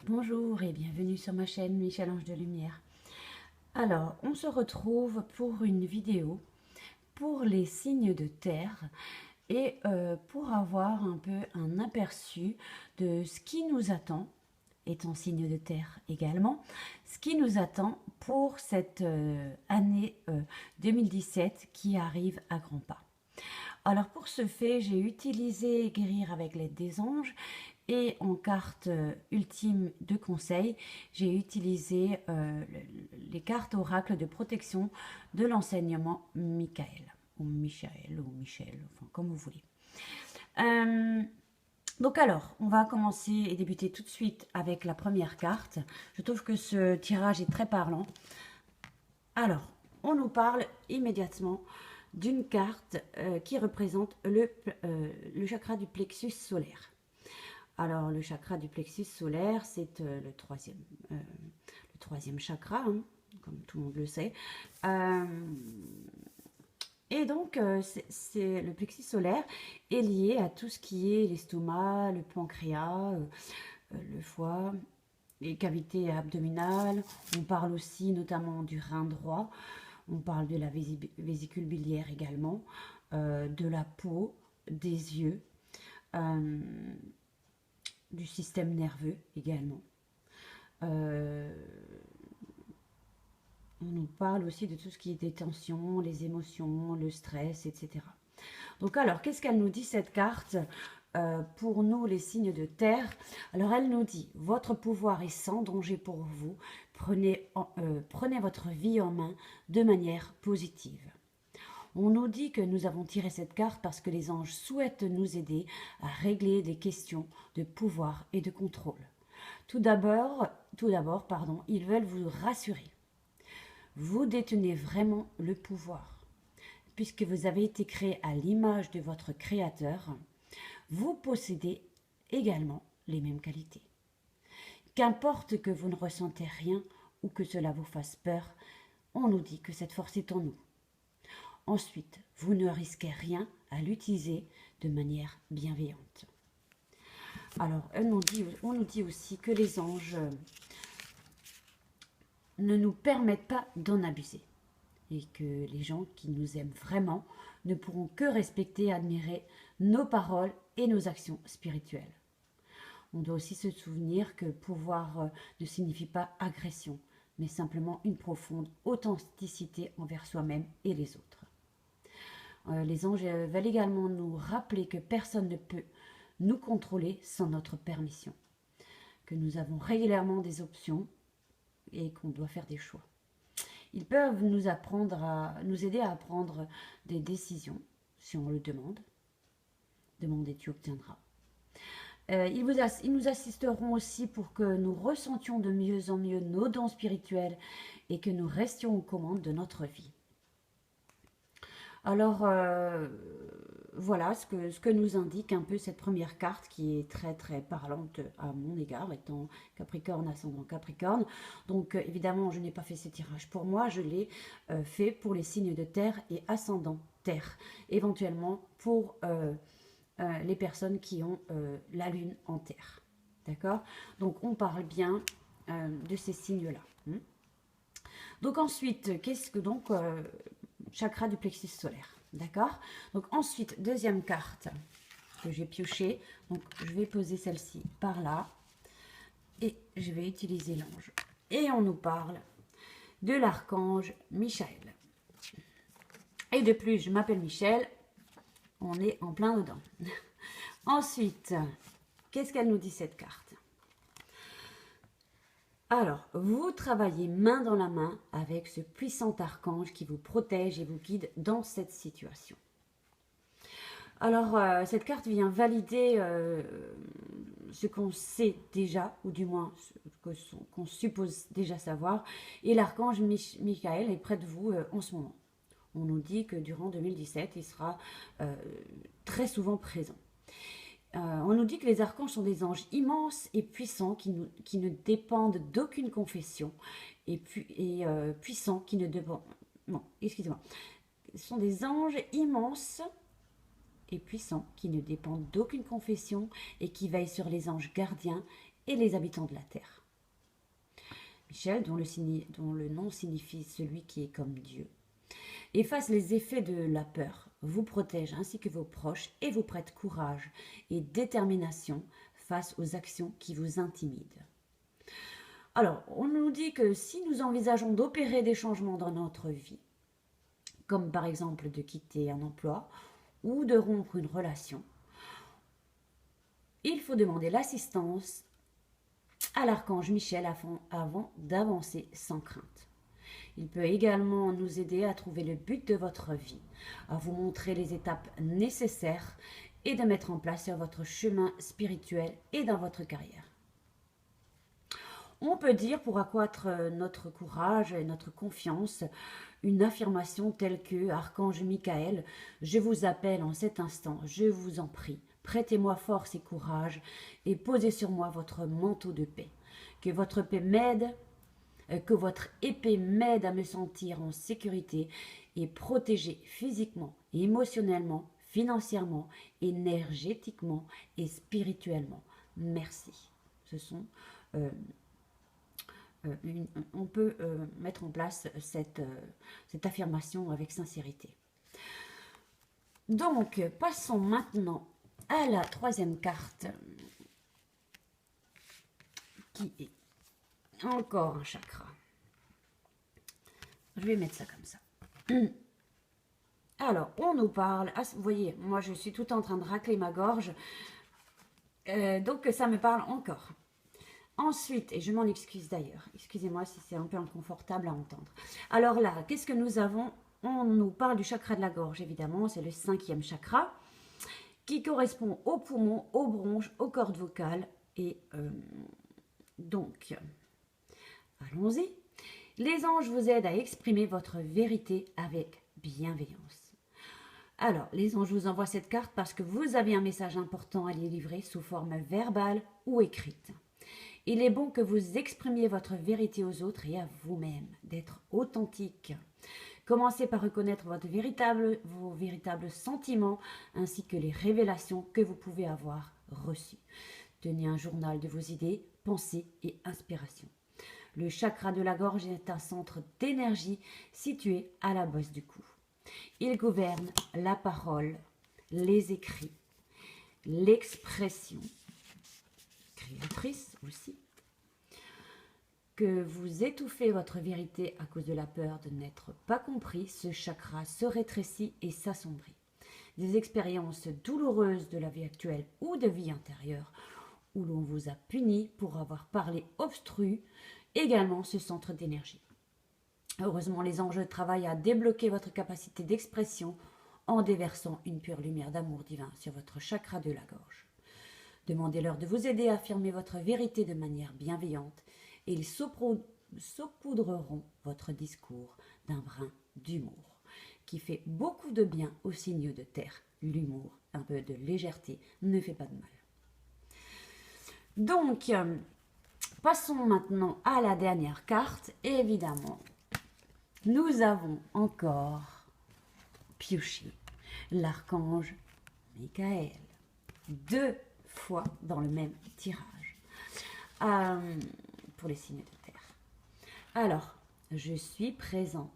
Bonjour et bienvenue sur ma chaîne Michel Ange de Lumière. Alors, on se retrouve pour une vidéo pour les signes de terre et pour avoir un peu un aperçu de ce qui nous attend, étant signe de terre également, ce qui nous attend pour cette année 2017 qui arrive à grands pas. Alors pour ce fait, j'ai utilisé Guérir avec l'aide des anges et en carte ultime de conseil, j'ai utilisé les cartes oracles de protection de l'enseignement Michael, ou Michael, ou Michel, enfin comme vous voulez. Euh, donc alors, on va commencer et débuter tout de suite avec la première carte. Je trouve que ce tirage est très parlant. Alors, on nous parle immédiatement d'une carte qui représente le chakra du plexus solaire. Alors, le chakra du plexus solaire, c'est le troisième chakra, hein, comme tout le monde le sait. Et donc, le plexus solaire est lié à tout ce qui est l'estomac, le pancréas, le foie, les cavités abdominales. On parle aussi notamment du rein droit. On parle de la vésicule biliaire également, de la peau, des yeux, euh, du système nerveux également. Euh, on nous parle aussi de tout ce qui est des tensions, les émotions, le stress, etc. Donc alors, qu'est-ce qu'elle nous dit cette carte pour nous, les signes de terre? Alors elle nous dit, votre pouvoir est sans danger pour vous, prenez votre vie en main de manière positive. On nous dit que nous avons tiré cette carte parce que les anges souhaitent nous aider à régler des questions de pouvoir et de contrôle. Tout d'abord, ils veulent vous rassurer. Vous détenez vraiment le pouvoir. Puisque vous avez été créé à l'image de votre Créateur, vous possédez également les mêmes qualités. Qu'importe que vous ne ressentez rien ou que cela vous fasse peur, on nous dit que cette force est en nous. Ensuite, vous ne risquez rien à l'utiliser de manière bienveillante. Alors, on nous dit aussi que les anges ne nous permettent pas d'en abuser et que les gens qui nous aiment vraiment ne pourront que respecter et admirer nos paroles et nos actions spirituelles. On doit aussi se souvenir que pouvoir ne signifie pas agression, mais simplement une profonde authenticité envers soi-même et les autres. Les anges veulent également nous rappeler que personne ne peut nous contrôler sans notre permission, que nous avons régulièrement des options et qu'on doit faire des choix. Ils peuvent nous aider à prendre des décisions si on le demande. Demande et tu obtiendras. Ils nous assisteront aussi pour que nous ressentions de mieux en mieux nos dons spirituels et que nous restions aux commandes de notre vie. Alors, voilà ce que nous indique un peu cette première carte qui est très très parlante à mon égard, étant Capricorne, ascendant Capricorne. Donc, évidemment, je n'ai pas fait ce tirage pour moi, je l'ai fait pour les signes de terre et ascendant terre, éventuellement pour les personnes qui ont la lune en terre. D'accord? Donc, on parle bien de ces signes-là. Donc, ensuite, qu'est-ce que donc chakra du plexus solaire? D'accord? Donc, ensuite, deuxième carte que j'ai piochée. Donc, je vais poser celle-ci par là et je vais utiliser l'ange. Et on nous parle de l'archange Michael. Et de plus, je m'appelle Michel. On est en plein dedans. Ensuite, qu'est-ce qu'elle nous dit cette carte? Alors, vous travaillez main dans la main avec ce puissant archange qui vous protège et vous guide dans cette situation. Alors, cette carte vient valider ce qu'on sait déjà, ou du moins ce qu'on suppose déjà savoir. Et l'archange Michael est près de vous en ce moment. On nous dit que durant 2017, il sera très souvent présent. On nous dit que les archanges sont des anges immenses et puissants qui ne dépendent d'aucune confession et puissants qui ne dépendent... Non, excusez-moi. Ce sont des anges immenses et puissants qui ne dépendent d'aucune confession et qui veillent sur les anges gardiens et les habitants de la terre. Michel, dont le nom signifie celui qui est comme Dieu, efface les effets de la peur, vous protège ainsi que vos proches et vous prête courage et détermination face aux actions qui vous intimident. Alors, on nous dit que si nous envisageons d'opérer des changements dans notre vie, comme par exemple de quitter un emploi ou de rompre une relation, il faut demander l'assistance à l'archange Michel avant d'avancer sans crainte. Il peut également nous aider à trouver le but de votre vie, à vous montrer les étapes nécessaires et de mettre en place sur votre chemin spirituel et dans votre carrière. On peut dire, pour accroître notre courage et notre confiance, une affirmation telle que « Archange Michael, je vous appelle en cet instant, je vous en prie, prêtez-moi force et courage et posez sur moi votre manteau de paix. Que votre paix m'aide, que votre épée m'aide à me sentir en sécurité et protégée physiquement, émotionnellement, financièrement, énergétiquement et spirituellement. Merci. » Ce sont... on peut mettre en place cette affirmation avec sincérité. Donc, passons maintenant à la troisième carte, qui est encore un chakra. Je vais mettre ça comme ça. Alors, on nous parle... Ah, vous voyez, moi je suis tout en train de racler ma gorge, donc ça me parle encore. Ensuite, et je m'en excuse d'ailleurs, excusez-moi si c'est un peu inconfortable à entendre. Alors là, qu'est-ce que nous avons? On nous parle du chakra de la gorge, évidemment, c'est le 5e chakra, qui correspond aux poumons, aux bronches, aux cordes vocales. Et donc, allons-y. Les anges vous aident à exprimer votre vérité avec bienveillance. Alors, les anges vous envoient cette carte parce que vous avez un message important à les livrer sous forme verbale ou écrite. Il est bon que vous exprimiez votre vérité aux autres et à vous-même, d'être authentique. Commencez par reconnaître vos véritables sentiments ainsi que les révélations que vous pouvez avoir reçues. Tenez un journal de vos idées, pensées et inspirations. Le chakra de la gorge est un centre d'énergie situé à la base du cou. Il gouverne la parole, les écrits, l'expression, créatrice aussi. Que vous étouffez votre vérité à cause de la peur de n'être pas compris, ce chakra se rétrécit et s'assombrit. Des expériences douloureuses de la vie actuelle ou de vie intérieure, où l'on vous a puni pour avoir parlé obstru, également ce centre d'énergie. Heureusement, les anges travaillent à débloquer votre capacité d'expression en déversant une pure lumière d'amour divin sur votre chakra de la gorge. Demandez-leur de vous aider à affirmer votre vérité de manière bienveillante et ils saupoudreront votre discours d'un brin d'humour qui fait beaucoup de bien aux signes de terre. L'humour, un peu de légèreté, ne fait pas de mal. Donc, passons maintenant à la dernière carte. Évidemment, nous avons encore pioché l'archange Michael. 2 fois dans le même tirage. Pour les signes de terre. Alors, je suis présent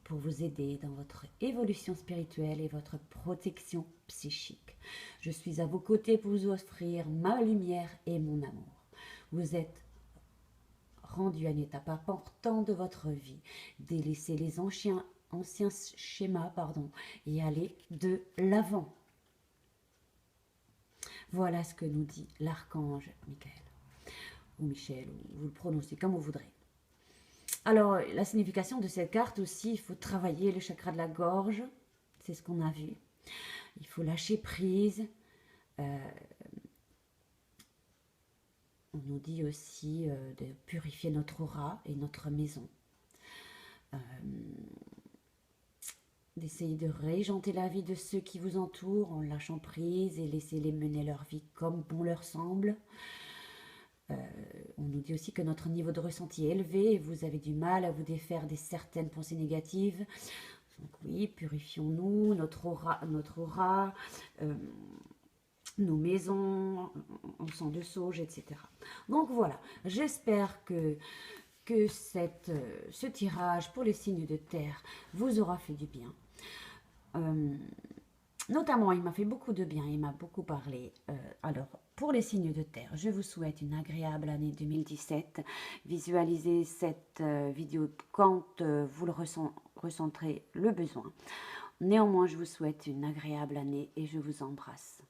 pour vous aider dans votre évolution spirituelle et votre protection psychique. Je suis à vos côtés pour vous offrir ma lumière et mon amour. Vous êtes rendu à une étape importante de votre vie. Délaissez les anciens schémas et allez de l'avant. Voilà ce que nous dit l'archange Michael. Ou Michel, ou vous le prononcez comme vous voudrez. Alors, la signification de cette carte aussi, il faut travailler le chakra de la gorge, c'est ce qu'on a vu. Il faut lâcher prise. On nous dit aussi de purifier notre aura et notre maison. D'essayer de régenter la vie de ceux qui vous entourent en lâchant prise et laisser-les mener leur vie comme bon leur semble. On nous dit aussi que notre niveau de ressenti est élevé et vous avez du mal à vous défaire de certaines pensées négatives. Donc oui, purifions-nous, notre aura nos maisons, on sent de sauge, etc. Donc voilà, j'espère que ce tirage pour les signes de terre vous aura fait du bien. Notamment, il m'a fait beaucoup de bien, il m'a beaucoup parlé. Alors, pour les signes de terre, je vous souhaite une agréable année 2017. Visualisez cette vidéo quand vous le ressentirez le besoin. Néanmoins, je vous souhaite une agréable année et je vous embrasse.